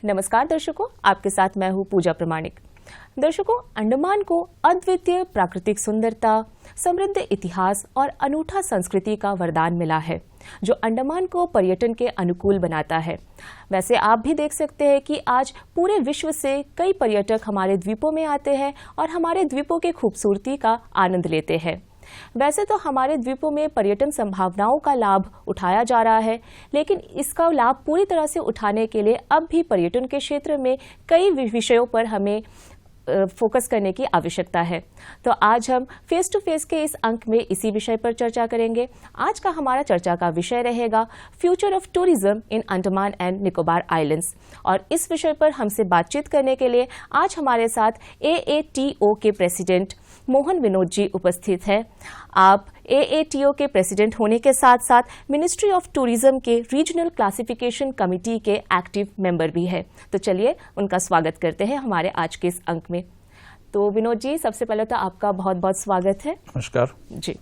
नमस्कार दर्शकों, आपके साथ मैं हूं पूजा प्रमाणिक। दर्शकों, अंडमान को अद्वितीय प्राकृतिक सुंदरता, समृद्ध इतिहास और अनूठा संस्कृति का वरदान मिला है, जो अंडमान को पर्यटन के अनुकूल बनाता है। वैसे आप भी देख सकते हैं कि आज पूरे विश्व से कई पर्यटक हमारे द्वीपों में आते हैं और हमारे द्वीपों की खूबसूरती का आनंद लेते हैं। वैसे तो हमारे द्वीपों में पर्यटन संभावनाओं का लाभ उठाया जा रहा है, लेकिन इसका लाभ पूरी तरह से उठाने के लिए अब भी पर्यटन के क्षेत्र में कई विषयों पर हमें फोकस करने की आवश्यकता है। तो आज हम फेस टू फेस के इस अंक में इसी विषय पर चर्चा करेंगे। आज का हमारा चर्चा का विषय रहेगा future of tourism in Andaman and Nicobar islands. और इस विषय पर हमसे बातचीत करने के लिए आज हमारे साथ AATO के प्रेसिडेंट मोहन विनोद जी उपस्थित हैं। आप AATO के प्रेसिडेंट होने के साथ साथ मिनिस्ट्री ऑफ टूरिज्म के रीजनल क्लासिफिकेशन कमिटी के एक्टिव मेंबर भी हैं। तो चलिए उनका स्वागत करते हैं हमारे आज के इस अंक में। तो विनोद जी, सबसे पहले तो आपका बहुत बहुत स्वागत है। नमस्कार जी।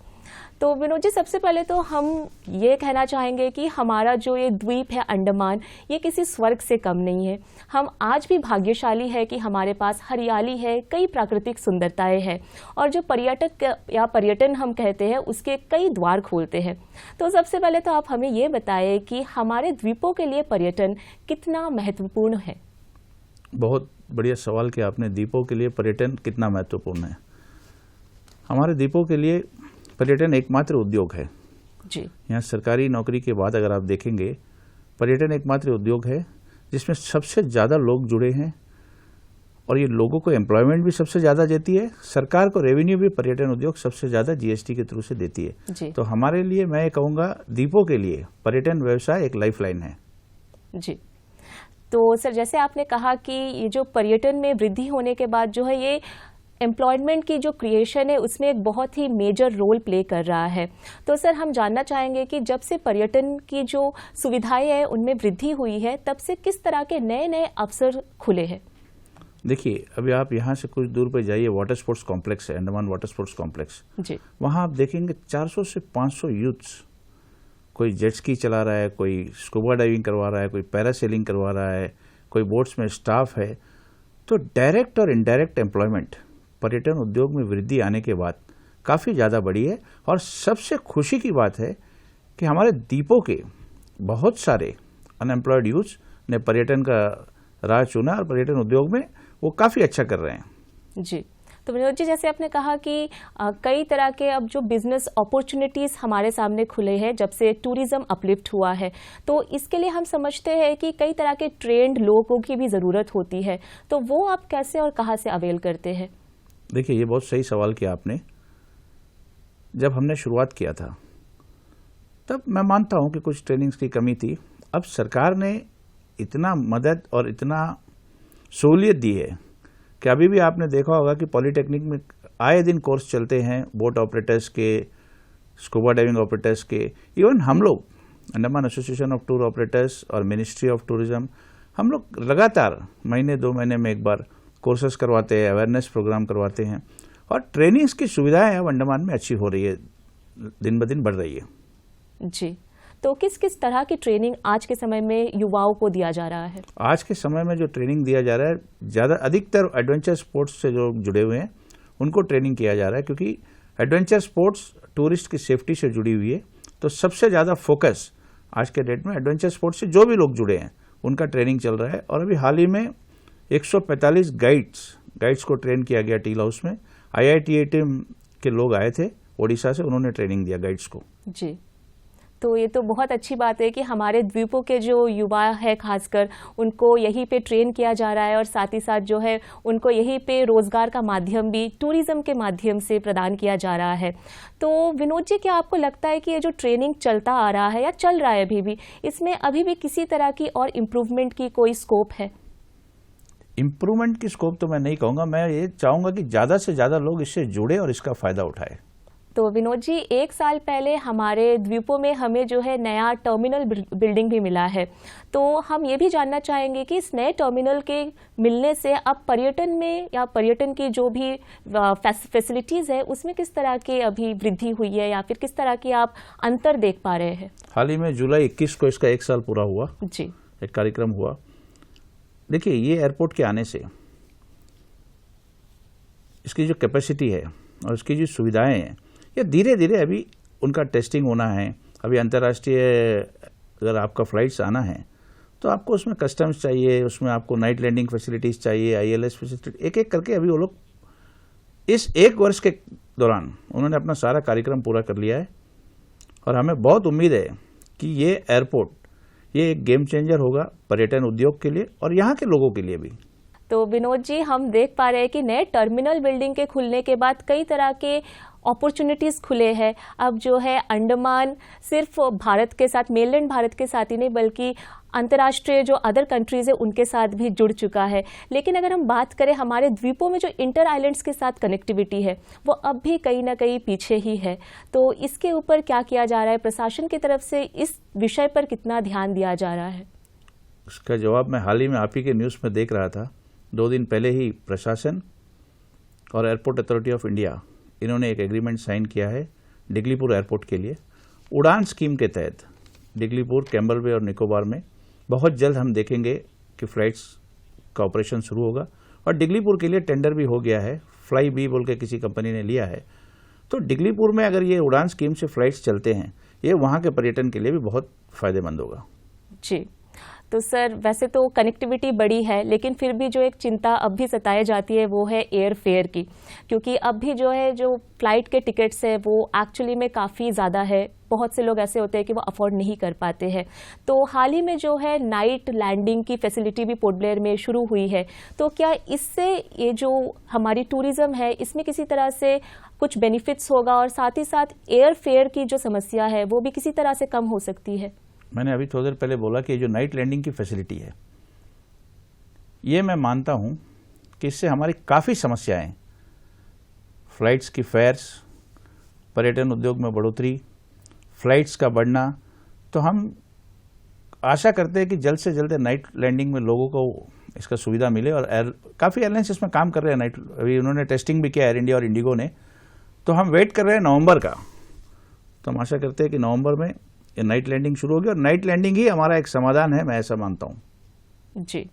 तो विनोद जी, सबसे पहले तो हम ये कहना चाहेंगे कि हमारा जो ये द्वीप है अंडमान, ये किसी स्वर्ग से कम नहीं है। हम आज भी भाग्यशाली है कि हमारे पास हरियाली है, कई प्राकृतिक सुंदरताएं हैं और जो पर्यटक या पर्यटन हम कहते हैं उसके कई द्वार खोलते हैं। तो सबसे पहले तो आप हमें ये बताएं कि हमारे द्वीपों के लिए पर्यटन कितना महत्वपूर्ण है। बहुत बढ़िया सवाल किया आपने। द्वीपों के लिए पर्यटन कितना महत्वपूर्ण है। हमारे द्वीपों के लिए पर्यटन एकमात्र उद्योग है जी। यहाँ सरकारी नौकरी के बाद अगर आप देखेंगे, पर्यटन एकमात्र उद्योग है जिसमें सबसे ज़्यादा लोग जुड़े हैं और ये लोगों को एम्प्लॉयमेंट भी सबसे ज़्यादा देती है। सरकार को रेवेन्यू भी पर्यटन उद्योग सबसे ज़्यादा GST के थ्रू से देती है। तो हमारे लिए मैं कहूँगा द्वीपों के लिए पर्यटन व्यवसाय एक लाइफलाइन है। जी। तो सर, जैसे आपने कहा कि ये जो पर्यटन में वृद्धि होने के बाद जो है ये एम्प्लॉयमेंट की जो क्रिएशन है उसमें एक बहुत ही मेजर रोल प्ले कर रहा है। तो सर, हम जानना चाहेंगे कि जब से पर्यटन की जो सुविधाएं हैं उनमें वृद्धि हुई है, तब से किस तरह के नए नए अवसर खुले हैं। देखिए, अभी आप यहाँ से कुछ दूर पे जाइए, वाटर स्पोर्ट्स कॉम्प्लेक्स है, अंडमान वाटर स्पोर्ट्स कॉम्प्लेक्स जी। वहाँ आप देखेंगे 400 से 500 यूथ्स, कोई जेट स्की चला रहा है, कोई स्कूबा डाइविंग करवा रहा है, कोई पैरासेलिंग करवा रहा है, कोई बोट्स में स्टाफ है। तो डायरेक्ट और इनडायरेक्ट एम्प्लॉयमेंट पर्यटन उद्योग में वृद्धि आने के बाद काफ़ी ज़्यादा बढ़ी है। और सबसे खुशी की बात है कि हमारे द्वीपों के बहुत सारे अनएम्प्लॉयड यूथ ने पर्यटन का राह चुना और पर्यटन उद्योग में वो काफ़ी अच्छा कर रहे हैं। जी। तो विनोद जी, जैसे आपने कहा कि कई तरह के अब जो बिजनेस अपॉर्चुनिटीज हमारे सामने खुले हैं जब से टूरिज्म अपलिफ्ट हुआ है, तो इसके लिए हम समझते हैं कि कई तरह के ट्रेंड लोगों की भी ज़रूरत होती है। तो वो आप कैसे और कहाँ से अवेल करते हैं? देखिए, ये बहुत सही सवाल किया आपने। जब हमने शुरुआत किया था तब मैं मानता हूं कि कुछ ट्रेनिंग्स की कमी थी। अब सरकार ने इतना मदद और इतना सहूलियत दी है कि अभी भी आपने देखा होगा कि पॉलिटेक्निक में आए दिन कोर्स चलते हैं, बोट ऑपरेटर्स के, स्कूबा डाइविंग ऑपरेटर्स के। इवन हम लोग Andaman association of tour operators और मिनिस्ट्री ऑफ टूरिज्म, हम लोग लगातार महीने 2 महीने में एक बार कोर्सेज करवाते हैं, अवेयरनेस प्रोग्राम करवाते हैं और ट्रेनिंग्स की सुविधाएं अब अंडमान में अच्छी हो रही है, दिन ब दिन बढ़ रही है। जी। तो किस किस तरह की ट्रेनिंग आज के समय में युवाओं को दिया जा रहा है? आज के समय में जो ट्रेनिंग दिया जा रहा है, ज़्यादा अधिकतर एडवेंचर स्पोर्ट्स से जो जुड़े हुए हैं उनको ट्रेनिंग किया जा रहा है, क्योंकि एडवेंचर स्पोर्ट्स टूरिस्ट की सेफ्टी से जुड़ी हुई है। तो सबसे ज़्यादा फोकस आज के डेट में एडवेंचर स्पोर्ट्स से जो भी लोग जुड़े हैं उनका ट्रेनिंग चल रहा है। और अभी हाल ही में 145 गाइड्स को ट्रेन किया गया टील हाउस में। IITAT के लोग आए थे ओडिशा से, उन्होंने ट्रेनिंग दिया गाइड्स को। जी। तो ये तो बहुत अच्छी बात है कि हमारे द्वीपों के जो युवा है खासकर उनको यहीं पे ट्रेन किया जा रहा है और साथ ही साथ जो है उनको यहीं पे रोजगार का माध्यम भी टूरिज्म के माध्यम से प्रदान किया जा रहा है। तो विनोद जी, क्या आपको लगता है कि ये जो ट्रेनिंग चलता आ रहा है या चल रहा है अभी भी, इसमें अभी भी किसी तरह की और इम्प्रूवमेंट की कोई स्कोप है? इम्प्रूवमेंट की स्कोप तो मैं नहीं कहूँगा। मैं ये चाहूँगा कि ज़्यादा से ज़्यादा लोग इससे जुड़े और इसका फ़ायदा उठाए। तो विनोद जी, 1 साल पहले हमारे द्वीपों में हमें जो है नया टर्मिनल बिल्डिंग भी मिला है। तो हम ये भी जानना चाहेंगे कि इस नए टर्मिनल के मिलने से अब पर्यटन में या पर्यटन की जो भी फैसिलिटीज़ है उसमें किस तरह की अभी वृद्धि हुई है या फिर किस तरह की आप अंतर देख पा रहे हैं? हाल ही में जुलाई 21 को इसका 1 साल पूरा हुआ। जी। एक कार्यक्रम हुआ देखिए, ये एयरपोर्ट के आने से इसकी जो कैपेसिटी है और इसकी जो सुविधाएं हैं, ये धीरे धीरे अभी उनका टेस्टिंग होना है। अभी अंतर्राष्ट्रीय अगर आपका फ्लाइट्स आना है तो आपको उसमें कस्टम्स चाहिए, उसमें आपको नाइट लैंडिंग फैसिलिटीज़ चाहिए, ILS फैसिलिटी, एक एक करके अभी वो लोग इस 1 वर्ष के दौरान उन्होंने अपना सारा कार्यक्रम पूरा कर लिया है। और हमें बहुत उम्मीद है कि ये एयरपोर्ट ये एक गेम चेंजर होगा पर्यटन उद्योग के लिए और यहाँ के लोगों के लिए भी। तो विनोद जी, हम देख पा रहे हैं कि नए टर्मिनल बिल्डिंग के खुलने के बाद कई तरह के अपॉर्चुनिटीज खुले हैं। अब जो है अंडमान सिर्फ भारत के साथ, मेनलैंड भारत के साथ ही नहीं बल्कि अंतर्राष्ट्रीय जो अदर कंट्रीज है उनके साथ भी जुड़ चुका है। लेकिन अगर हम बात करें हमारे द्वीपों में जो इंटर आइलैंड्स के साथ कनेक्टिविटी है वो अब भी कहीं ना कहीं पीछे ही है। तो इसके ऊपर क्या किया जा रहा है, प्रशासन की तरफ से इस विषय पर कितना ध्यान दिया जा रहा है? इसका जवाब मैं हाल ही में आप ही के न्यूज़ में देख रहा था। 2 दिन पहले ही प्रशासन और एयरपोर्ट अथॉरिटी ऑफ इंडिया इन्होंने एक एग्रीमेंट साइन किया है डिगलीपुर एयरपोर्ट के लिए। उड़ान स्कीम के तहत डिगलीपुर, कैम्बल बे और निकोबार में बहुत जल्द हम देखेंगे कि फ्लाइट्स का ऑपरेशन शुरू होगा। और डिगलीपुर के लिए टेंडर भी हो गया है, फ्लाई बी बोल के किसी कंपनी ने लिया है। तो डिगलीपुर में अगर ये उड़ान स्कीम से फ्लाइट्स चलते हैं, ये वहाँ के पर्यटन के लिए भी बहुत फायदेमंद होगा। जी, तो सर वैसे तो कनेक्टिविटी बड़ी है, लेकिन फिर भी जो एक चिंता अब भी सताई जाती है वो है एयर फेयर की, क्योंकि अब भी जो है जो फ्लाइट के टिकट्स है वो एक्चुअली में काफ़ी ज़्यादा है। बहुत से लोग ऐसे होते हैं कि वो अफोर्ड नहीं कर पाते हैं। तो हाल ही में जो है नाइट लैंडिंग की फैसिलिटी भी पोर्ट ब्लेयर में शुरू हुई है। तो क्या इससे ये जो हमारी टूरिज्म है इसमें किसी तरह से कुछ बेनिफिट्स होगा और साथ ही साथ एयर फेयर की जो समस्या है वो भी किसी तरह से कम हो सकती है? मैंने अभी थोड़ी देर पहले बोला कि जो नाइट लैंडिंग की फैसिलिटी है, ये मैं मानता हूं कि इससे हमारी काफ़ी समस्याएं, फ्लाइट्स की फेयर्स, पर्यटन उद्योग में बढ़ोतरी, फ्लाइट्स का बढ़ना, तो हम आशा करते हैं कि जल्द से जल्द नाइट लैंडिंग में लोगों को इसका सुविधा मिले। और काफ़ी एयरलाइंस इसमें काम कर रहे हैं। नाइट अभी उन्होंने टेस्टिंग भी किया, एयर इंडिया और इंडिगो ने। तो हम वेट कर रहे हैं नवंबर का। तो हम आशा करते हैं कि नवंबर में ये नाइट लैंडिंग शुरू होगी और नाइट लैंडिंग ही हमारा एक समाधान है, मैं ऐसा मानता हूं। जी,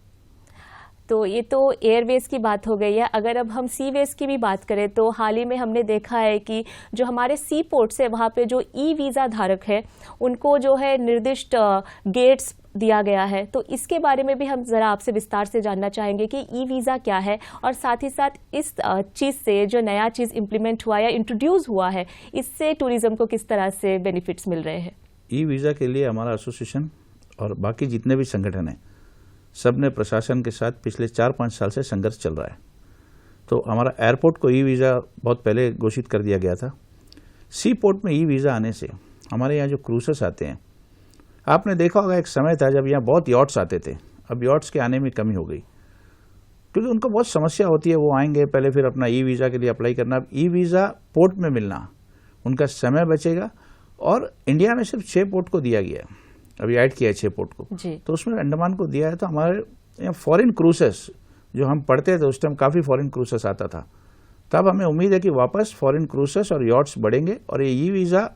तो ये तो एयरवेज की बात हो गई है। अगर अब हम सीवेज की भी बात करें तो हाल ही में हमने देखा है कि जो हमारे सी पोर्ट्स है वहाँ पे जो ई वीज़ा धारक है उनको जो है निर्दिष्ट गेट्स दिया गया है। तो इसके बारे में भी हम ज़रा आपसे विस्तार से जानना चाहेंगे कि ई वीज़ा क्या है और साथ ही साथ इस चीज़ से जो नया चीज़ इम्प्लीमेंट हुआ या इंट्रोड्यूस हुआ है इससे टूरिज्म को किस तरह से बेनिफिट्स मिल रहे हैं? ई वीज़ा के लिए हमारा एसोसिएशन और बाकी जितने भी संगठन हैं सब ने प्रशासन के साथ पिछले 4-5 साल से संघर्ष चल रहा है। तो हमारा एयरपोर्ट को ई वीज़ा बहुत पहले घोषित कर दिया गया था। सी पोर्ट में ई वीज़ा आने से हमारे यहाँ जो क्रूसेस आते हैं, आपने देखा होगा एक समय था जब यहाँ बहुत यॉट्स आते थे, अब यॉट्स के आने में कमी हो गई क्योंकि उनको बहुत समस्या होती है। वो आएंगे पहले, फिर अपना ई वीज़ा के लिए अप्लाई करना। अब ई वीज़ा पोर्ट में मिलना, उनका समय बचेगा। और इंडिया में सिर्फ 6 पोर्ट को दिया गया है, अभी ऐड किया है 6 पोर्ट को, तो उसमें अंडमान को दिया है। तो हमारे यहाँ फॉरेन क्रूसेस जो हम पढ़ते थे उस टाइम काफ़ी फॉरेन क्रूसेस आता था, तब हमें उम्मीद है कि वापस फॉरेन क्रूसेस और यॉट्स बढ़ेंगे। और ये ई वीज़ा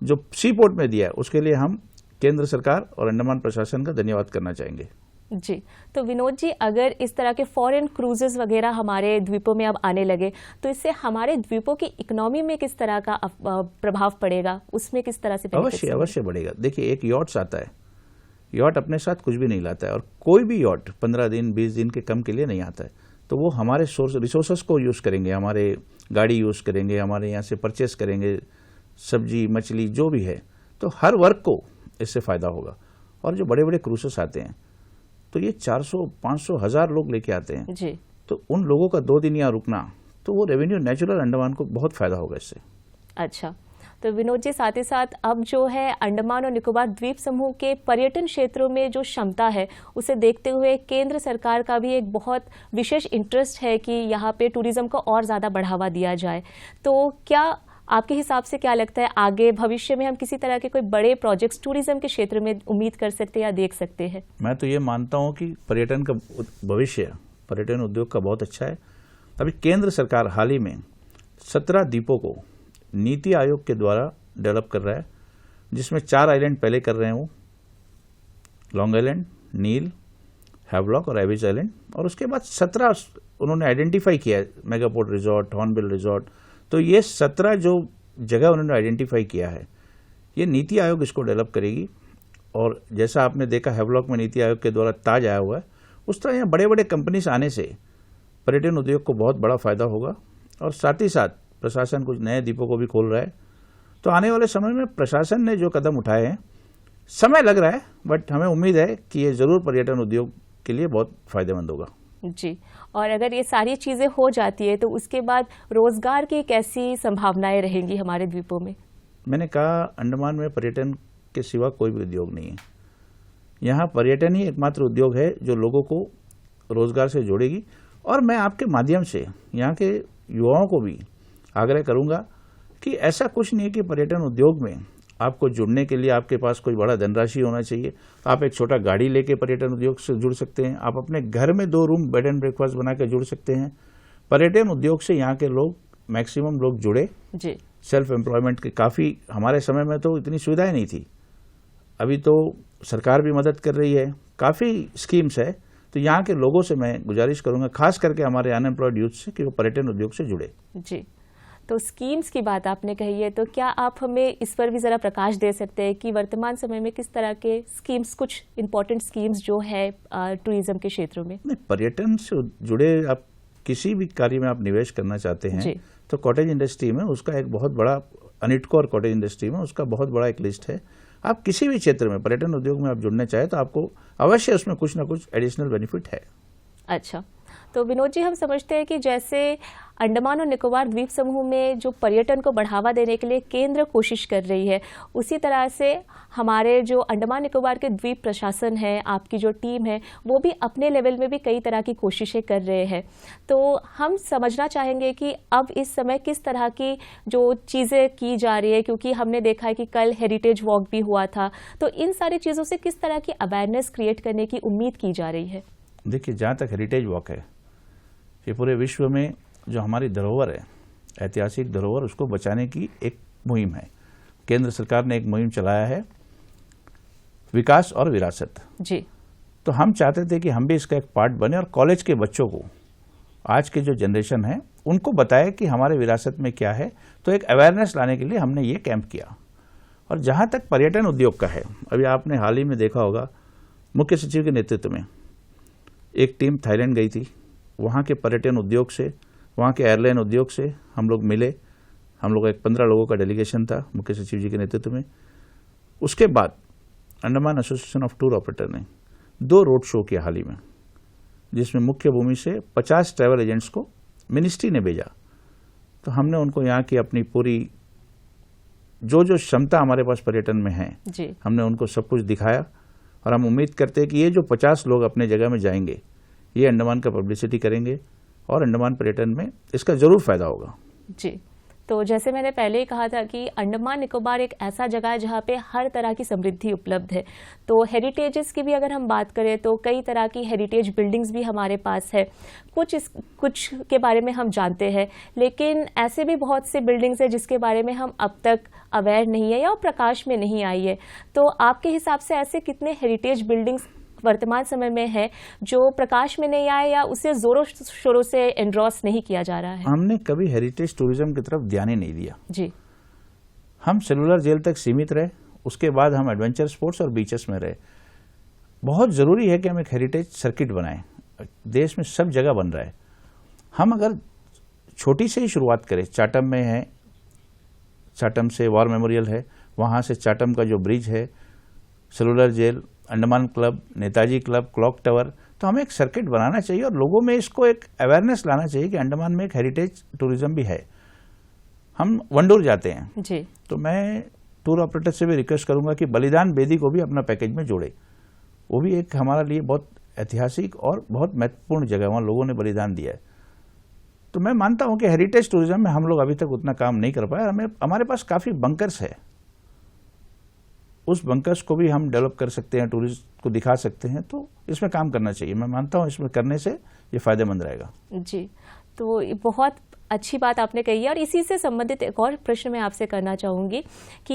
जो सी पोर्ट में दिया है उसके लिए हम केंद्र सरकार और अंडमान प्रशासन का धन्यवाद करना चाहेंगे। जी, तो विनोद जी, अगर इस तरह के फॉरेन क्रूजेस वगैरह हमारे द्वीपों में अब आने लगे तो इससे हमारे द्वीपों की इकोनॉमी में किस तरह का प्रभाव पड़ेगा, उसमें किस तरह से? अवश्य बढ़ेगा। देखिए, एक यॉट्स आता है, यॉट अपने साथ कुछ भी नहीं लाता है और कोई भी यॉट 15 दिन 20 दिन के कम के लिए नहीं आता है। तो वो हमारे रिसोर्सेस को यूज़ करेंगे, हमारे गाड़ी यूज़ करेंगे, हमारे यहाँ से परचेस करेंगे, सब्जी मछली जो भी है। तो हर वर्ग को इससे फ़ायदा होगा। और जो बड़े बड़े क्रूसेस आते हैं तो ये 400, 500, 1000 लोग लेके आते हैं जी। तो उन लोगों का 2 दिन यहाँ रुकना, तो वो रेवेन्यू नेचुरल अंडमान को बहुत फायदा होगा इससे। अच्छा, तो विनोद जी, साथ ही साथ अब जो है अंडमान और निकोबार द्वीप समूह के पर्यटन क्षेत्रों में जो क्षमता है उसे देखते हुए केंद्र सरकार का भी एक बहुत विशेष इंटरेस्ट है कि यहाँ पे टूरिज्म को और ज़्यादा बढ़ावा दिया जाए। तो क्या आपके हिसाब से क्या लगता है आगे भविष्य में हम किसी तरह के कोई बड़े प्रोजेक्ट्स टूरिज्म के क्षेत्र में उम्मीद कर सकते हैं या देख सकते हैं? मैं तो ये मानता हूँ कि पर्यटन का भविष्य, पर्यटन उद्योग का बहुत अच्छा है। अभी केंद्र सरकार हाल ही में 17 द्वीपों को नीति आयोग के द्वारा डेवलप कर रहा है, जिसमें 4 आइलैंड पहले कर रहे हैं, वो लॉन्ग आइलैंड, नील, हैवलॉक और एविस आइलैंड, और उसके बाद 17 उन्होंने आइडेंटिफाई किया है, मेगापोर्ट रिजॉर्ट, हॉर्नबिल रिजॉर्ट। तो ये 17 जो जगह उन्होंने आइडेंटिफाई किया है, ये नीति आयोग इसको डेवलप करेगी। और जैसा आपने देखा हैवलॉक में नीति आयोग के द्वारा ताज आया हुआ है, उस तरह यहाँ बड़े बड़े कंपनीज आने से पर्यटन उद्योग को बहुत बड़ा फायदा होगा। और साथ ही साथ प्रशासन कुछ नए द्वीपों को भी खोल रहा है। तो आने वाले समय में प्रशासन ने जो कदम उठाए हैं, समय लग रहा है, बट हमें उम्मीद है कि ये जरूर पर्यटन उद्योग के लिए बहुत फायदेमंद होगा। जी, और अगर ये सारी चीजें हो जाती है तो उसके बाद रोजगार की कैसी संभावनाएं रहेंगी हमारे द्वीपों में? मैंने कहा, अंडमान में पर्यटन के सिवा कोई भी उद्योग नहीं है। यहाँ पर्यटन ही एकमात्र उद्योग है जो लोगों को रोजगार से जोड़ेगी। और मैं आपके माध्यम से यहाँ के युवाओं को भी आग्रह करूंगा कि ऐसा कुछ नहीं है कि पर्यटन उद्योग में आपको जुड़ने के लिए आपके पास कोई बड़ा धनराशि होना चाहिए। आप एक छोटा गाड़ी लेके पर्यटन उद्योग से जुड़ सकते हैं। आप अपने घर में 2 रूम बेड एंड ब्रेकफास्ट बना के जुड़ सकते हैं। पर्यटन उद्योग से यहाँ के लोग, मैक्सिमम लोग जुड़े जी। सेल्फ एम्प्लॉयमेंट के काफ़ी, हमारे समय में तो इतनी सुविधाएं नहीं थी, अभी तो सरकार भी मदद कर रही है, काफ़ी स्कीम्स है। तो यहाँ के लोगों से मैं गुजारिश करूंगा, खास करके हमारे अनएम्प्लॉयड यूथ से, कि वो पर्यटन उद्योग से जुड़े। जी, तो स्कीम्स की बात आपने कही है, तो क्या आप हमें इस पर भी जरा प्रकाश दे सकते हैं कि वर्तमान समय में किस तरह के स्कीम्स, कुछ इंपॉर्टेंट स्कीम्स जो है टूरिज्म के क्षेत्रों में? नहीं, पर्यटन से जुड़े आप किसी भी कार्य में आप निवेश करना चाहते हैं तो कॉटेज इंडस्ट्री में उसका एक बहुत बड़ा, अनिटको और कॉटेज इंडस्ट्री में उसका बहुत बड़ा एक लिस्ट है। आप किसी भी क्षेत्र में पर्यटन उद्योग में आप जुड़ना चाहे तो आपको अवश्य उसमें कुछ ना कुछ एडिशनल बेनिफिट है। अच्छा, तो विनोद जी, हम समझते हैं कि जैसे अंडमान और निकोबार द्वीप समूह में जो पर्यटन को बढ़ावा देने के लिए केंद्र कोशिश कर रही है, उसी तरह से हमारे जो अंडमान निकोबार के द्वीप प्रशासन है, आपकी जो टीम है, वो भी अपने लेवल में भी कई तरह की कोशिशें कर रहे हैं। तो हम समझना चाहेंगे कि अब इस समय किस तरह की जो चीज़ें की जा रही है, क्योंकि हमने देखा है कि कल हेरिटेज वॉक भी हुआ था, तो इन सारी चीज़ों से किस तरह की अवेयरनेस क्रिएट करने की उम्मीद की जा रही है? देखिए, जहाँ तक हेरिटेज वॉक है, ये पूरे विश्व में जो हमारी धरोहर है, ऐतिहासिक धरोहर, उसको बचाने की एक मुहिम है। केंद्र सरकार ने एक मुहिम चलाया है, विकास और विरासत जी। तो हम चाहते थे कि हम भी इसका एक पार्ट बने और कॉलेज के बच्चों को, आज के जो जनरेशन है, उनको बताए कि हमारे विरासत में क्या है। तो एक अवेयरनेस लाने के लिए हमने ये कैंप किया। और जहाँ तक पर्यटन उद्योग का है, अभी आपने हाल ही में देखा होगा, मुख्य सचिव के नेतृत्व में एक टीम थाईलैंड गई थी। वहाँ के पर्यटन उद्योग से, वहाँ के एयरलाइन उद्योग से हम लोग मिले। हम लोग एक 15 लोगों का डेलीगेशन था मुख्य सचिव जी के नेतृत्व में। उसके बाद Andaman association of tour operator ने 2 रोड शो किया हाल ही में, जिसमें मुख्य भूमि से 50 ट्रैवल एजेंट्स को मिनिस्ट्री ने भेजा। तो हमने उनको यहाँ की अपनी पूरी जो क्षमता हमारे पास पर्यटन में है जी, हमने उनको सब कुछ दिखाया। और हम उम्मीद करते हैं कि ये जो 50 लोग अपने जगह में जाएंगे, ये अंडमान का पब्लिसिटी करेंगे और अंडमान पर्यटन में इसका जरूर फायदा होगा जी। तो जैसे मैंने पहले ही कहा था कि अंडमान निकोबार एक ऐसा जगह है जहाँ पे हर तरह की समृद्धि उपलब्ध है। तो हेरिटेजेस की भी अगर हम बात करें तो कई तरह की हेरिटेज बिल्डिंग्स भी हमारे पास है। कुछ के बारे में हम जानते हैं, लेकिन ऐसे भी बहुत से बिल्डिंग्स है जिसके बारे में हम अब तक अवेयर नहीं है या प्रकाश में नहीं आई है। तो आपके हिसाब से ऐसे कितने हेरिटेज बिल्डिंग्स वर्तमान समय में है जो प्रकाश में नहीं आए या उसे जोरों शोरों से एंड्रोस नहीं किया जा रहा है? हमने कभी हेरिटेज टूरिज्म की तरफ ध्यान ही नहीं दिया जी। हम सेलुलर जेल तक सीमित रहे, उसके बाद हम एडवेंचर स्पोर्ट्स और बीचेस में रहे। बहुत जरूरी है कि हम एक हेरिटेज सर्किट बनाएं। देश में सब जगह बन रहा है। हम अगर छोटी से ही शुरुआत करें, चाटम में है, चाटम से वॉर मेमोरियल है, वहां से चाटम का जो ब्रिज है, cellular jail, Andaman club, Netaji club, clock tower, तो हमें एक सर्किट बनाना चाहिए और लोगों में इसको एक अवेयरनेस लाना चाहिए कि अंडमान में एक हेरिटेज टूरिज्म भी है। हम वंडूर जाते हैं जी, तो मैं टूर ऑपरेटर से भी रिक्वेस्ट करूंगा कि बलिदान बेदी को भी अपना पैकेज में जोड़े। वो भी एक हमारे लिए बहुत ऐतिहासिक और बहुत महत्वपूर्ण जगह, वहां लोगों ने बलिदान दिया है। तो मैं मानता हूं कि हेरिटेज टूरिज्म में हम लोग अभी तक उतना काम नहीं कर पाए। हमारे पास काफी बंकर्स है, उस बंकर्स को भी हम डेवलप कर सकते हैं, टूरिस्ट को दिखा सकते हैं। तो इसमें काम करना चाहिए। मैं मानता हूं इसमें करने से ये फायदेमंद रहेगा जी। तो ये बहुत अच्छी बात आपने कही है। और इसी से संबंधित एक और प्रश्न मैं आपसे करना चाहूँगी कि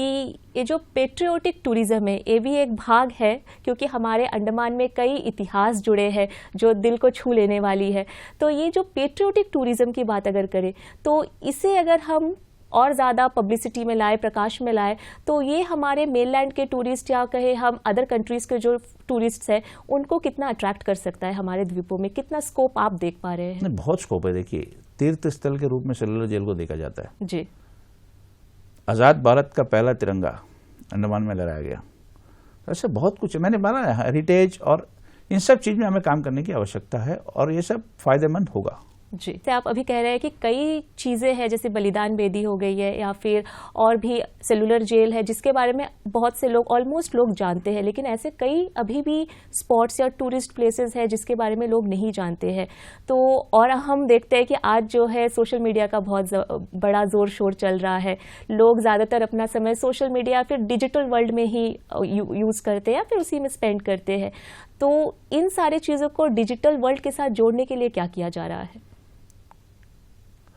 ये जो पेट्रियोटिक टूरिज्म है, ये भी एक भाग है, क्योंकि हमारे अंडमान में कई इतिहास जुड़े हैं जो दिल को छू लेने वाली है। तो ये जो पेट्रियोटिक टूरिज्म की बात अगर करें, तो इसे अगर हम और ज़्यादा पब्लिसिटी में लाए, प्रकाश में लाए, तो ये हमारे मेनलैंड के टूरिस्ट या कहे हम अदर कंट्रीज़ के जो टूरिस्ट्स हैं उनको कितना अट्रैक्ट कर सकता है हमारे द्वीपों में? कितना स्कोप आप देख पा रहे हैं? नहीं, बहुत स्कोप है। देखिए, तीर्थ स्थल के रूप में सेलुलर जेल को देखा जाता है जी। आज़ाद भारत का पहला तिरंगा अंडमान में लहराया गया। ऐसे बहुत कुछ है। मैंने बोला हेरिटेज और इन सब चीज़ में हमें काम करने की आवश्यकता है और ये सब फायदेमंद होगा। जी, तो आप अभी कह रहे हैं कि कई चीज़ें हैं, जैसे बलिदान बेदी हो गई है या फिर और भी सेलुलर जेल है, जिसके बारे में बहुत से लोग, ऑलमोस्ट लोग जानते हैं, लेकिन ऐसे कई अभी भी स्पॉट्स या टूरिस्ट प्लेसेस हैं जिसके बारे में लोग नहीं जानते हैं। तो और हम देखते हैं कि आज जो है सोशल मीडिया का बहुत बड़ा जोर शोर चल रहा है। लोग ज़्यादातर अपना समय सोशल मीडिया या फिर डिजिटल वर्ल्ड में ही यूज़ करते हैं या फिर उसी में स्पेंड करते हैं। तो इन सारी चीज़ों को डिजिटल वर्ल्ड के साथ जोड़ने के लिए क्या किया जा रहा है?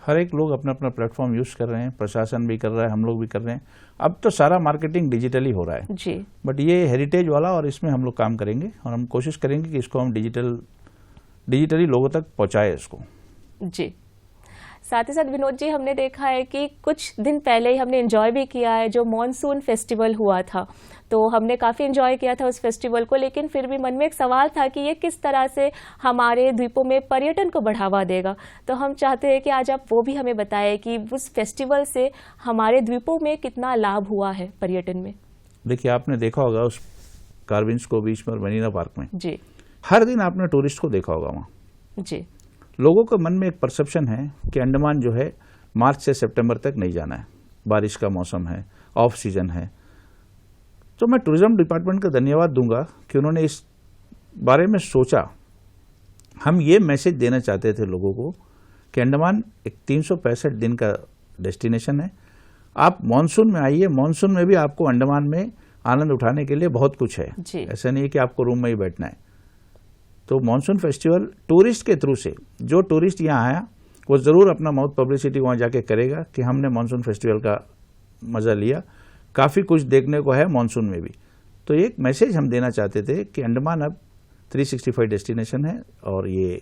हर एक लोग अपना अपना प्लेटफॉर्म यूज कर रहे हैं, प्रशासन भी कर रहा है, हम लोग भी कर रहे हैं। अब तो सारा मार्केटिंग डिजिटली हो रहा है जी। बट ये हेरिटेज वाला, और इसमें हम लोग काम करेंगे और हम कोशिश करेंगे कि इसको हम डिजिटली लोगों तक पहुंचाए इसको। जी। साथ ही साथ विनोद जी, हमने देखा है कि कुछ दिन पहले ही हमने एंजॉय भी किया है जो मॉनसून फेस्टिवल हुआ था, तो हमने काफ़ी एंजॉय किया था उस फेस्टिवल को, लेकिन फिर भी मन में एक सवाल था कि ये किस तरह से हमारे द्वीपों में पर्यटन को बढ़ावा देगा। तो हम चाहते हैं कि आज आप वो भी हमें बताएं कि उस फेस्टिवल से हमारे द्वीपों में कितना लाभ हुआ है पर्यटन में। देखिए, आपने देखा होगा उस कार्विन्सको बीच में और मरीना पार्क में जी, हर दिन आपने टूरिस्ट को देखा होगा वहाँ। जी। लोगों के मन में एक परसेप्शन है कि अंडमान जो है मार्च से सितंबर तक नहीं जाना है, बारिश का मौसम है, ऑफ सीजन है। तो मैं टूरिज्म डिपार्टमेंट का धन्यवाद दूंगा कि उन्होंने इस बारे में सोचा। हम ये मैसेज देना चाहते थे लोगों को कि अंडमान एक 365 दिन का डेस्टिनेशन है। आप मानसून में आइए, मानसून में भी आपको अंडमान में आनंद उठाने के लिए बहुत कुछ है। ऐसा नहीं है कि आपको रूम में ही बैठना है। तो मानसून फेस्टिवल टूरिस्ट के थ्रू से, जो टूरिस्ट यहाँ आया वो ज़रूर अपना माउथ पब्लिसिटी वहाँ जाके करेगा कि हमने मानसून फेस्टिवल का मज़ा लिया, काफ़ी कुछ देखने को है मानसून में भी। तो एक मैसेज हम देना चाहते थे कि अंडमान अब 365 डेस्टिनेशन है और ये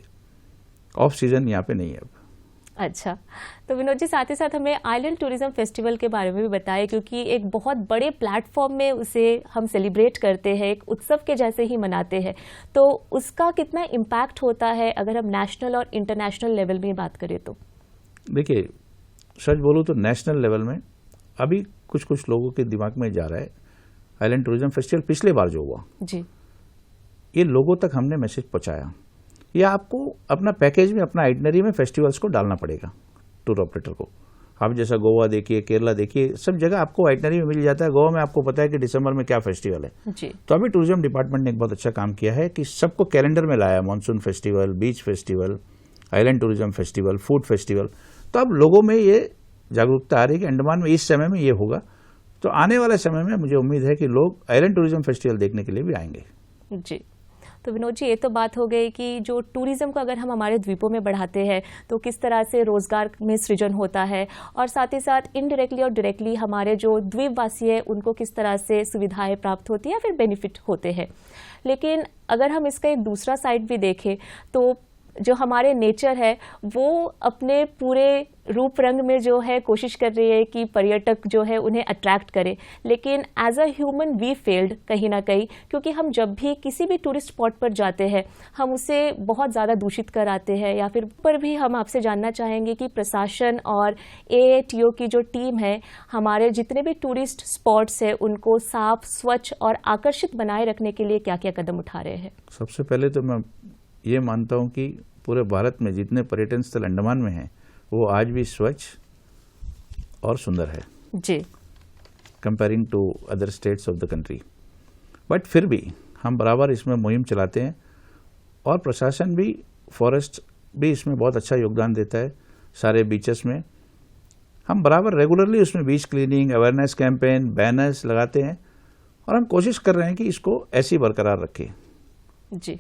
ऑफ सीजन यहाँ पे नहीं है अब। अच्छा, तो विनोद जी, साथ ही साथ हमें आइलैंड टूरिज्म फेस्टिवल के बारे में भी बताएं, क्योंकि एक बहुत बड़े प्लेटफॉर्म में उसे हम सेलिब्रेट करते हैं, एक उत्सव के जैसे ही मनाते हैं। तो उसका कितना इम्पैक्ट होता है अगर हम नेशनल और इंटरनेशनल लेवल में बात करें तो? देखिए, सच बोलूँ तो नेशनल लेवल में अभी कुछ लोगों के दिमाग में जा रहा है आइलैंड टूरिज्म फेस्टिवल पिछले बार जो हुआ जी, ये लोगों तक हमने मैसेज पहुंचाया। या आपको अपना पैकेज में, अपना आइटनरी में फेस्टिवल्स को डालना पड़ेगा टूर ऑपरेटर को। आप जैसा गोवा देखिए, केरला देखिए, सब जगह आपको आइटनरी में मिल जाता है। गोवा में आपको पता है कि दिसंबर में क्या फेस्टिवल है जी। तो अभी टूरिज्म डिपार्टमेंट ने एक बहुत अच्छा काम किया है कि सबको कैलेंडर में लाया, monsoon festival, beach festival, island tourism festival, food festival. तो अब लोगों में ये जागरूकता आ रही है कि अंडमान में इस समय में ये होगा। तो आने वाले समय में मुझे उम्मीद है कि लोग आइलैंड टूरिज्म फेस्टिवल देखने के लिए भी आएंगे। जी, तो विनोद जी, ये तो बात हो गई कि जो टूरिज्म को अगर हम हमारे द्वीपों में बढ़ाते हैं तो किस तरह से रोजगार में सृजन होता है, और साथ ही साथ इनडायरेक्टली और डायरेक्टली हमारे जो द्वीपवासी है उनको किस तरह से सुविधाएं प्राप्त होती है या फिर बेनिफिट होते हैं। लेकिन अगर हम इसका एक दूसरा साइड भी देखें तो जो हमारे नेचर है वो अपने पूरे रूप रंग में जो है कोशिश कर रही है कि पर्यटक जो है उन्हें अट्रैक्ट करे, लेकिन as a human we failed कहीं ना कहीं, क्योंकि हम जब भी किसी भी टूरिस्ट स्पॉट पर जाते हैं हम उसे बहुत ज़्यादा दूषित कर आते हैं। या फिर पर भी हम आपसे जानना चाहेंगे कि प्रशासन और AATO की जो टीम है हमारे जितने भी टूरिस्ट स्पॉट्स हैं उनको साफ, स्वच्छ और आकर्षित बनाए रखने के लिए क्या क्या कदम उठा रहे हैं? सबसे पहले तो मैं ये मानता हूँ कि पूरे भारत में जितने पर्यटन स्थल अंडमान में हैं वो आज भी स्वच्छ और सुंदर है जी, comparing to other states of the country. But फिर भी हम बराबर इसमें मुहिम चलाते हैं और प्रशासन भी, फॉरेस्ट भी इसमें बहुत अच्छा योगदान देता है। सारे बीचेस में हम बराबर रेगुलरली उसमें बीच क्लीनिंग, अवेयरनेस कैंपेन, बैनर्स लगाते हैं और हम कोशिश कर रहे हैं कि इसको ऐसी बरकरार रखें। जी।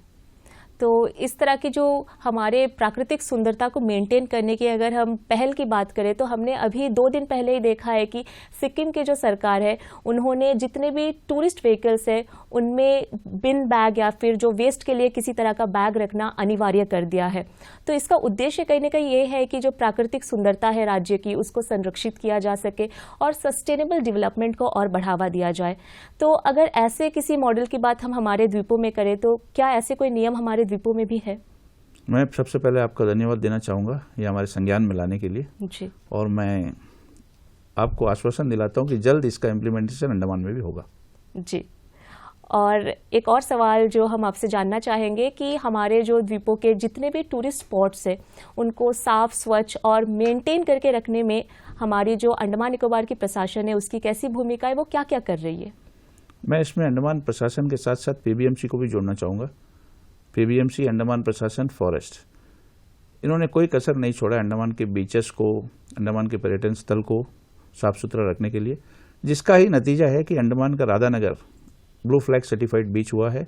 तो इस तरह की जो हमारे प्राकृतिक सुंदरता को मेंटेन करने की अगर हम पहल की बात करें तो हमने अभी 2 दिन पहले ही देखा है कि सिक्किम की जो सरकार है उन्होंने जितने भी टूरिस्ट व्हीकल्स है उनमें बिन बैग या फिर जो वेस्ट के लिए किसी तरह का बैग रखना अनिवार्य कर दिया है। तो इसका उद्देश्य कहीं ना कहीं ये है कि जो प्राकृतिक सुंदरता है राज्य की उसको संरक्षित किया जा सके और सस्टेनेबल डेवलपमेंट को और बढ़ावा दिया जाए। तो अगर ऐसे किसी मॉडल की बात हम हमारे द्वीपों में करें तो क्या ऐसे कोई नियम हमारे द्वीपों में भी है? मैं सबसे पहले आपका धन्यवाद देना चाहूँगा ये हमारे संज्ञान में लाने के लिए जी। और मैं आपको आश्वासन दिलाता हूँ कि जल्द इसका इम्प्लीमेंटेशन अंडमान में भी होगा। जी। और एक और सवाल जो हम आपसे जानना चाहेंगे कि हमारे जो द्वीपों के जितने भी टूरिस्ट स्पॉट्स हैं उनको साफ स्वच्छ और मेंटेन करके रखने में हमारी जो अंडमान निकोबार की प्रशासन है उसकी कैसी भूमिका है, वो क्या क्या कर रही है? मैं इसमें अंडमान प्रशासन के साथ साथ पीबीएमसी को भी जोड़ना चाहूँगा। पीबीएमसी, अंडमान प्रशासन, फॉरेस्ट, इन्होंने कोई कसर नहीं छोड़ा अंडमान के बीचेस को, अंडमान के पर्यटन स्थल को साफ सुथरा रखने के लिए, जिसका ही नतीजा है कि अंडमान का राधानगर ब्लू फ्लैग सर्टिफाइड बीच हुआ है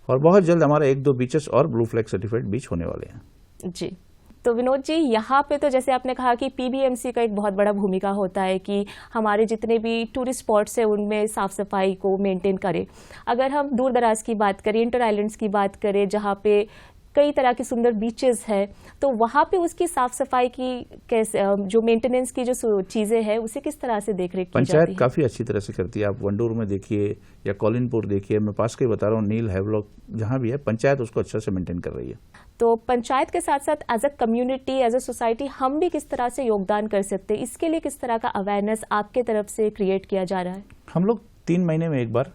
और बहुत जल्द हमारा 1-2 बीचेस और ब्लू फ्लैग सर्टिफाइड बीच होने वाले हैं। जी। तो विनोद जी, यहाँ पे तो जैसे आपने कहा कि पीबीएमसी का एक बहुत बड़ा भूमिका होता है कि हमारे जितने भी टूरिस्ट स्पॉट्स हैं उनमें साफ सफाई को मेंटेन करें। अगर हम दूर दराज की बात करें, इंटर आइलैंड्स की बात करें जहाँ पे कई तरह के सुंदर बीचेस हैं, तो वहाँ पे उसकी साफ सफाई की कैसे, जो मेंटेनेंस की जो चीजें हैं उसे किस तरह से देख रेख की जाती है? पंचायत काफी अच्छी तरह से करती है। आप वंडूर में देखिए या कॉलिनपुर देखिए, मैं पास के बता रहा हूँ, नील, हैवलॉक, जहाँ भी है पंचायत उसको अच्छा से मेंटेन कर रही है। तो पंचायत के साथ साथ as a community, as a society हम भी किस तरह से योगदान कर सकते हैं? इसके लिए किस तरह का अवेयरनेस आपके तरफ से क्रिएट किया जा रहा है? हम लोग 3 महीने में एक बार,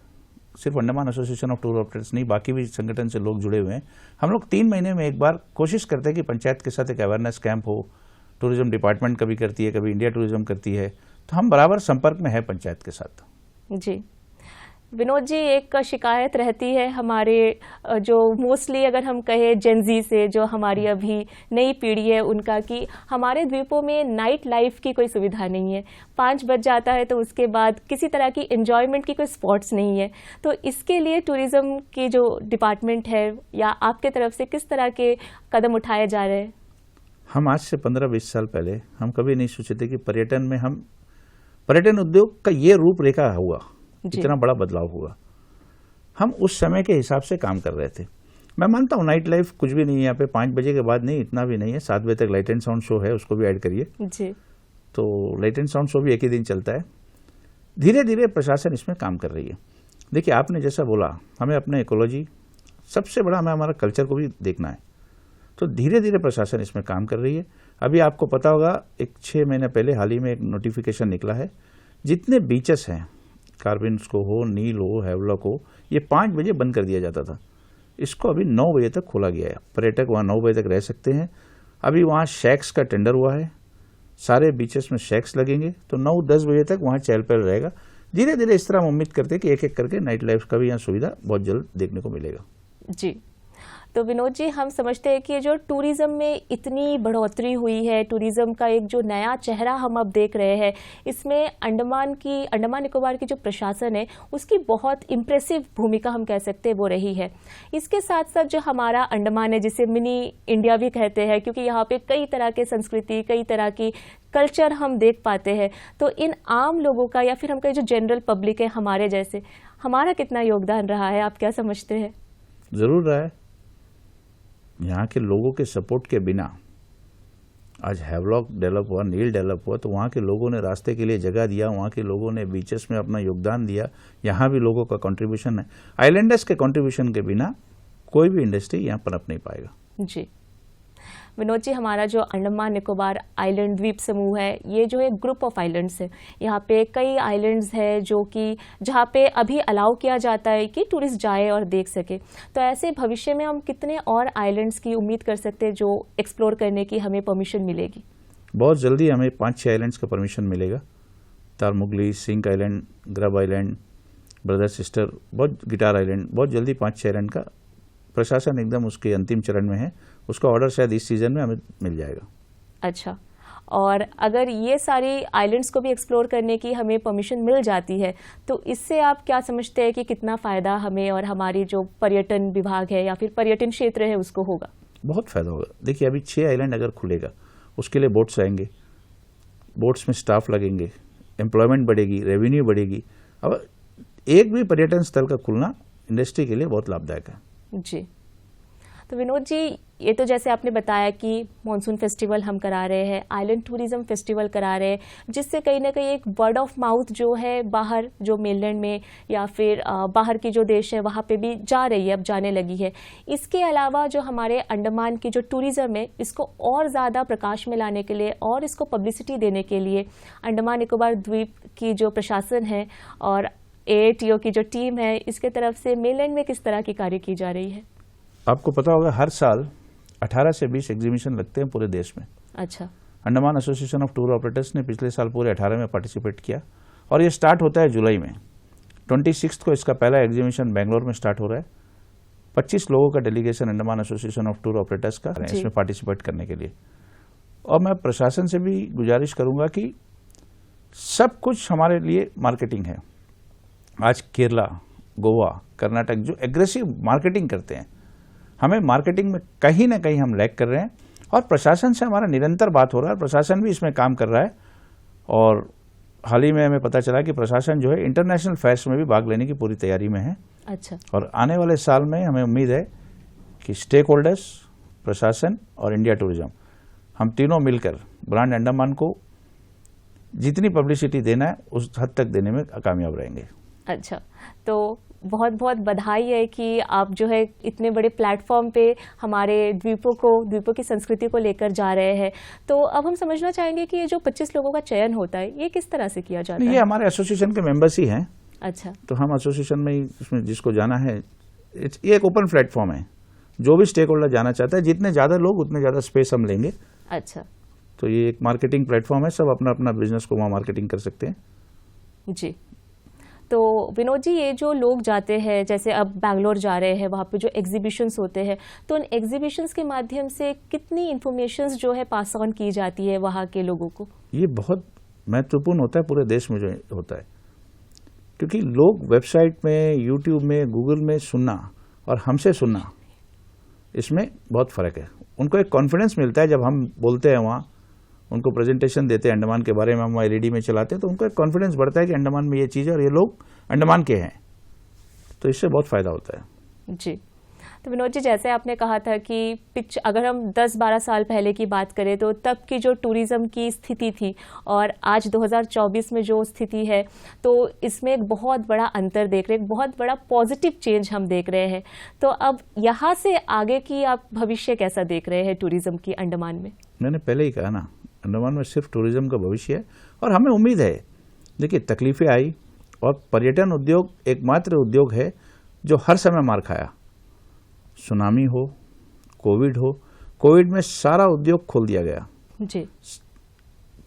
सिर्फ Andaman association of tour operators नहीं, बाकी भी संगठन से लोग जुड़े हुए हैं, हम लोग 3 महीने में एक बार कोशिश करते हैं कि पंचायत के साथ एक अवेयरनेस कैंप हो। टूरिज्म डिपार्टमेंट कभी करती है, कभी इंडिया टूरिज्म करती है, तो हम बराबर संपर्क में है पंचायत के साथ। जी। विनोद जी, एक शिकायत रहती है हमारे जो मोस्टली अगर हम कहें जेनजी से, जो हमारी अभी नई पीढ़ी है उनका, कि हमारे द्वीपों में नाइट लाइफ की कोई सुविधा नहीं है। 5 बज जाता है तो उसके बाद किसी तरह की एंजॉयमेंट की कोई स्पॉट्स नहीं है। तो इसके लिए टूरिज्म की जो डिपार्टमेंट है या आपके तरफ से किस तरह के कदम उठाए जा रहे हैं? हम आज से 15-20 साल पहले हम कभी नहीं सोचे थे कि पर्यटन उद्योग का ये रूपरेखा हुआ, इतना बड़ा बदलाव हुआ। हम उस समय के हिसाब से काम कर रहे थे। मैं मानता हूँ नाइट लाइफ कुछ भी नहीं है यहाँ पे, 5 बजे के बाद नहीं, इतना भी नहीं है। 7 बजे तक लाइट एंड साउंड शो है, उसको भी ऐड करिए जी। तो लाइट एंड साउंड शो भी एक ही दिन चलता है। धीरे धीरे प्रशासन इसमें काम कर रही है। देखिए, आपने जैसा बोला, हमें अपने इकोलॉजी, सबसे बड़ा हमें हमारा कल्चर को भी देखना है, तो धीरे धीरे प्रशासन इसमें काम कर रही है। अभी आपको पता होगा, 6 महीने पहले हाल ही में एक नोटिफिकेशन निकला है, जितने बीचेस हैं, कार्बिन्स को हो, नील हो, हैवलॉक हो, ये 5 बजे बंद कर दिया जाता था। इसको अभी 9 बजे तक खोला गया है। पर्यटक वहाँ 9 बजे तक रह सकते हैं। अभी वहाँ शैक्स का टेंडर हुआ है, सारे बीचेस में शैक्स लगेंगे, तो 9-10 बजे तक वहाँ चहल पहल रहेगा। धीरे धीरे इस तरह हम उम्मीद करते हैं कि एक एक करके नाइट लाइफ का भी यहाँ सुविधा बहुत जल्द देखने को मिलेगा। जी। तो विनोद जी, हम समझते हैं कि जो टूरिज्म में इतनी बढ़ोतरी हुई है, टूरिज्म का एक जो नया चेहरा हम अब देख रहे हैं, इसमें अंडमान निकोबार की जो प्रशासन है उसकी बहुत इम्प्रेसिव भूमिका हम कह सकते हैं वो रही है। इसके साथ साथ जो हमारा अंडमान है, जिसे मिनी इंडिया भी कहते हैं, क्योंकि यहाँ पे कई तरह के संस्कृति, कई तरह की कल्चर हम देख पाते हैं, तो इन आम लोगों का या फिर हम कहें जो जनरल पब्लिक है हमारे जैसे, हमारा कितना योगदान रहा है, आप क्या समझते हैं? जरूर रहा है। यहाँ के लोगों के सपोर्ट के बिना आज हैवलॉक डेवलप हुआ, नील डेवलप हुआ, तो वहाँ के लोगों ने रास्ते के लिए जगह दिया, वहाँ के लोगों ने बीचेस में अपना योगदान दिया। यहाँ भी लोगों का कंट्रीब्यूशन है। आइलैंडर्स के कंट्रीब्यूशन के बिना कोई भी इंडस्ट्री यहाँ पनप नहीं पाएगा। जी। विनोद जी, हमारा जो अंडमान निकोबार आइलैंड द्वीप समूह है, ये जो एक ग्रुप ऑफ आइलैंड्स है, यहाँ पे कई आइलैंड्स है जो कि जहाँ पे अभी अलाउ किया जाता है कि टूरिस्ट जाए और देख सके। तो ऐसे भविष्य में हम कितने और आइलैंड्स की उम्मीद कर सकते हैं जो एक्सप्लोर करने की हमें परमिशन मिलेगी? बहुत जल्दी हमें 5-6 आइलैंड्स का परमिशन मिलेगा। Tarmugli, Cinque island, Grub Island, Brother Sister, Guitar Island, बहुत जल्दी 5-6 आइलैंड का प्रशासन एकदम उसके अंतिम चरण में है। उसका ऑर्डर शायद इस सीजन में हमें मिल जाएगा। अच्छा। और अगर ये सारी आइलैंड्स को भी एक्सप्लोर करने की हमें परमिशन मिल जाती है तो इससे आप क्या समझते हैं कि कितना फ़ायदा हमें और हमारी जो पर्यटन विभाग है या फिर पर्यटन क्षेत्र है उसको होगा? बहुत फ़ायदा होगा। देखिए, अभी 6 आइलैंड अगर खुलेगा, उसके लिए बोट्स आएंगे, बोट्स में स्टाफ लगेंगे, एम्प्लॉयमेंट बढ़ेगी, रेवेन्यू बढ़ेगी। अब एक भी पर्यटन स्थल का खुलना इंडस्ट्री के लिए बहुत लाभदायक है। जी, तो विनोद जी, ये तो जैसे आपने बताया कि मॉनसून फेस्टिवल हम करा रहे हैं, आइलैंड टूरिज्म फेस्टिवल करा रहे हैं, जिससे कहीं ना कहीं एक वर्ड ऑफ माउथ जो है बाहर जो मेनलैंड में या फिर बाहर की जो देश है वहाँ पे भी जा रही है, अब जाने लगी है। इसके अलावा जो हमारे अंडमान की जो टूरिज्म है इसको और ज़्यादा प्रकाश में लाने के लिए और इसको पब्लिसिटी देने के लिए अंडमान निकोबार द्वीप की जो प्रशासन है और AATO की जो टीम है इसके तरफ से मेनलैंड में किस तरह की कार्य की जा रही है? आपको पता होगा हर साल 18 से 20 एग्जीबिशन लगते हैं पूरे देश में। अच्छा। Andaman association of tour operators ने पिछले साल पूरे 18 में पार्टिसिपेट किया और ये स्टार्ट होता है जुलाई में। 26 को इसका पहला एग्जीबिशन बेंगलोर में स्टार्ट हो रहा है। 25 लोगों का delegation Andaman association of tour operators का है इसमें पार्टिसिपेट करने के लिए। और मैं प्रशासन से भी गुजारिश करूंगा कि सब कुछ हमारे लिए मार्केटिंग है। आज केरला, गोवा, कर्नाटक जो एग्रेसिव मार्केटिंग करते हैं, हमें मार्केटिंग में कहीं ना कहीं हम लैग कर रहे हैं और प्रशासन से हमारा निरंतर बात हो रहा है। प्रशासन भी इसमें काम कर रहा है और हाल ही में हमें पता चला कि प्रशासन जो है इंटरनेशनल फेयर्स में भी भाग लेने की पूरी तैयारी में है। अच्छा। और आने वाले साल में हमें उम्मीद है कि स्टेक होल्डर्स, प्रशासन और इंडिया टूरिज्म, हम तीनों मिलकर ब्रांड अंडमान को जितनी पब्लिसिटी देना है उस हद तक देने में कामयाब रहेंगे। अच्छा, तो बहुत बहुत बधाई है कि आप जो है इतने बड़े प्लेटफॉर्म पे हमारे द्वीपों की संस्कृति को लेकर जा रहे हैं। तो अब हम समझना चाहेंगे कि ये जो 25 लोगों का चयन होता है ये किस तरह से किया जाता है? ये हमारे एसोसिएशन के मेंबर्स ही हैं। अच्छा। तो हम एसोसिएशन में इसमें जिसको जाना है, ये एक ओपन प्लेटफॉर्म है, जो भी स्टेक होल्डर जाना चाहता है, जितने ज़्यादा लोग उतने ज़्यादा स्पेस हम लेंगे। अच्छा। तो ये एक मार्केटिंग प्लेटफॉर्म है, सब अपना अपना बिजनेस को वहाँ मार्केटिंग कर सकते हैं। जी, तो विनोद जी, ये जो लोग जाते हैं, जैसे अब बैंगलोर जा रहे हैं, वहाँ पे जो एग्जीबिशंस होते हैं, तो उन एग्जीबिशंस के माध्यम से कितनी इन्फॉर्मेशंस जो है पास ऑन की जाती है वहाँ के लोगों को? ये बहुत महत्वपूर्ण होता है पूरे देश में जो होता है, क्योंकि लोग वेबसाइट में, यूट्यूब में, गूगल में सुनना और हमसे सुनना, इसमें बहुत फ़र्क है। उनको एक कॉन्फिडेंस मिलता है जब हम बोलते हैं, वहाँ उनको प्रेजेंटेशन देते हैं अंडमान के बारे में, हम LED में चलाते हैं, तो उनको एक कॉन्फिडेंस बढ़ता है कि अंडमान में ये चीज़ है और ये लोग अंडमान के हैं, तो इससे बहुत फ़ायदा होता है। जी, तो विनोद जी, जैसे आपने कहा था कि अगर हम 10-12 साल पहले की बात करें तो तब की जो टूरिज़्म की स्थिति थी और आज 2024 में जो स्थिति है, तो इसमें एक बहुत बड़ा अंतर देख रहे हैं, एक बहुत बड़ा पॉजिटिव चेंज हम देख रहे हैं। तो अब यहाँ से आगे की आप भविष्य कैसा देख रहे हैं टूरिज़्म की अंडमान में? मैंने पहले ही कहा ना, अंडमान में सिर्फ टूरिज्म का भविष्य है और हमें उम्मीद है। देखिए, तकलीफें आई और पर्यटन उद्योग एकमात्र उद्योग है जो हर समय मार खाया। सुनामी हो, कोविड में सारा उद्योग खोल दिया गया। जी।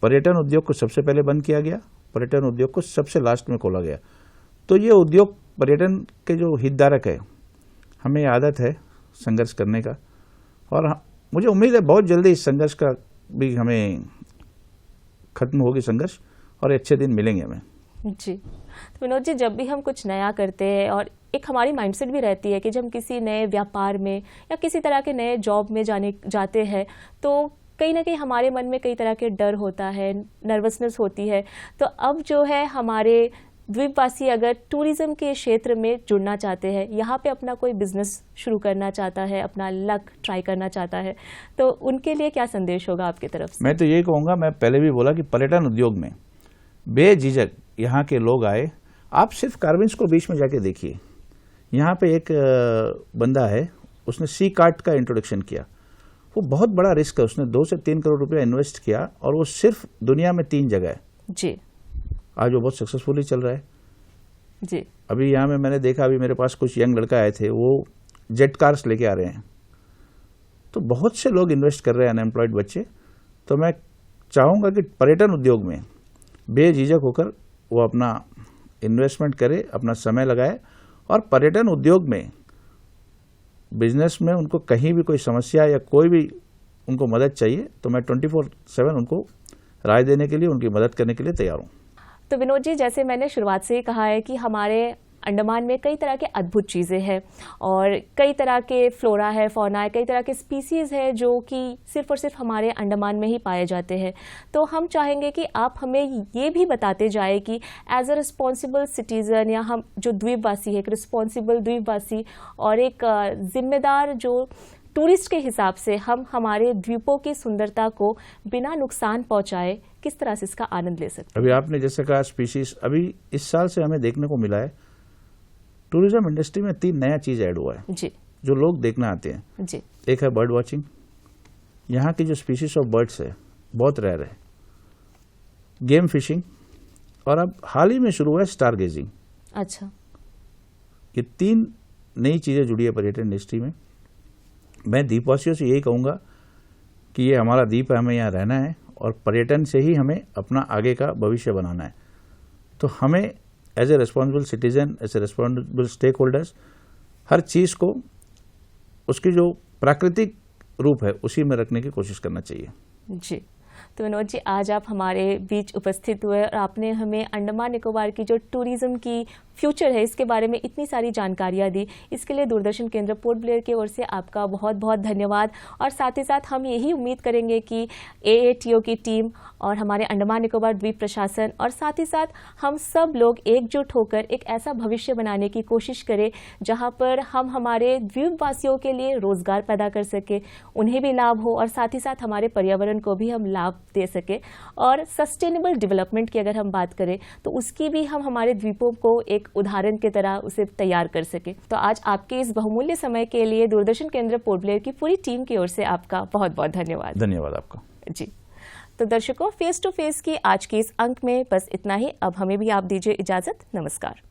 पर्यटन उद्योग को सबसे पहले बंद किया गया, पर्यटन उद्योग को सबसे लास्ट में खोला गया। तो ये उद्योग, पर्यटन के जो हितधारक है, हमें आदत है संघर्ष करने का और मुझे उम्मीद है बहुत जल्दी इस संघर्ष का भी हमें खत्म होगी संघर्ष और अच्छे दिन मिलेंगे हमें। जी, तो विनोद जी, जब भी हम कुछ नया करते हैं और एक हमारी माइंडसेट भी रहती है कि जब हम किसी नए व्यापार में या किसी तरह के नए जॉब में जाते हैं तो कहीं ना कहीं हमारे मन में कई तरह के डर होता है, नर्वसनेस होती है। तो अब जो है हमारे द्वीपवासी अगर टूरिज्म के क्षेत्र में जुड़ना चाहते हैं, यहाँ पे अपना कोई बिजनेस शुरू करना चाहता है, अपना लक ट्राई करना चाहता है, तो उनके लिए क्या संदेश होगा आपकी तरफ से? मैं तो यही कहूँगा, मैं पहले भी बोला कि पर्यटन उद्योग में बेझिझक यहाँ के लोग आए। आप सिर्फ कार्विन्स को बीच में जाके देखिए, यहाँ पे एक बंदा है, उसने सी कार्ट का इंट्रोडक्शन किया। वो बहुत बड़ा रिस्क है, उसने 2 से 3 करोड़ रुपया इन्वेस्ट किया और वो सिर्फ दुनिया में 3 जगह है। जी। आज वो बहुत सक्सेसफुली चल रहा है। जी। अभी यहाँ में मैंने देखा, अभी मेरे पास कुछ यंग लड़का आए थे, वो जेट कार्स लेके आ रहे हैं। तो बहुत से लोग इन्वेस्ट कर रहे हैं, अनएम्प्लॉयड बच्चे। तो मैं चाहूँगा कि पर्यटन उद्योग में बेझिझक होकर वो अपना इन्वेस्टमेंट करे, अपना समय लगाए और पर्यटन उद्योग में, बिजनेस में उनको कहीं भी कोई समस्या या कोई भी उनको मदद चाहिए तो मैं 24/7 उनको राय देने के लिए, उनकी मदद करने के लिए तैयार हूँ। तो विनोद जी, जैसे मैंने शुरुआत से ही कहा है कि हमारे अंडमान में कई तरह के अद्भुत चीज़ें हैं और कई तरह के फ्लोरा है, फौना है, कई तरह के स्पीसीज़ है जो कि सिर्फ और सिर्फ हमारे अंडमान में ही पाए जाते हैं। तो हम चाहेंगे कि आप हमें ये भी बताते जाए कि एज अ रिस्पॉन्सिबल सिटीज़न, या हम जो द्वीपवासी है, एक रिस्पॉन्सिबल द्वीपवासी और एक जिम्मेदार जो टूरिस्ट के हिसाब से हम हमारे द्वीपों की सुंदरता को बिना नुकसान पहुंचाए किस तरह से इसका आनंद ले सकते हैं। अभी आपने जैसे कहा स्पीशीज, अभी इस साल से हमें देखने को मिला है टूरिज्म इंडस्ट्री में 3 नया चीज ऐड हुआ है जी, जो लोग देखना आते हैं जी। एक है बर्ड वॉचिंग, यहाँ की जो स्पीशीज ऑफ बर्ड्स है बहुत रेयर है, गेम फिशिंग, और अब हाल ही में शुरू हुआ है स्टार गेजिंग। अच्छा, ये 3 नई चीजें जुड़ी है पर्यटन इंडस्ट्री में। मैं द्वीपवासियों से यही कहूंगा कि ये हमारा द्वीप है, हमें यहाँ रहना है और पर्यटन से ही हमें अपना आगे का भविष्य बनाना है। तो हमें as a responsible citizen, as a responsible stakeholders, हर चीज को उसकी जो प्राकृतिक रूप है उसी में रखने की कोशिश करना चाहिए। जी। तो विनोद जी, आज आप हमारे बीच उपस्थित हुए और आपने हमें अंडमान निकोबार की जो टूरिज्म की फ्यूचर है इसके बारे में इतनी सारी जानकारियां दी। इसके लिए दूरदर्शन केंद्र पोर्ट ब्लेयर की ओर से आपका बहुत बहुत धन्यवाद। और साथ ही साथ हम यही उम्मीद करेंगे कि AATO की टीम और हमारे अंडमान निकोबार द्वीप प्रशासन और साथ ही साथ हम सब लोग एकजुट होकर एक ऐसा भविष्य बनाने की कोशिश करें जहां पर हम हमारे द्वीपवासियों के लिए रोजगार पैदा कर सके, उन्हें भी लाभ हो और साथ ही साथ हमारे पर्यावरण को भी हम लाभ दे सके। और सस्टेनेबल डेवलपमेंट की अगर हम बात करें तो उसकी भी हम हमारे द्वीपों को एक उदाहरण की तरह उसे तैयार कर सके। तो आज आपके इस बहुमूल्य समय के लिए दूरदर्शन केंद्र पोर्ट ब्लेयर की पूरी टीम की ओर से आपका बहुत बहुत धन्यवाद। धन्यवाद आपका। जी, तो दर्शकों, फेस टू फेस की आज के इस अंक में बस इतना ही। अब हमें भी आप दीजिए इजाजत। नमस्कार।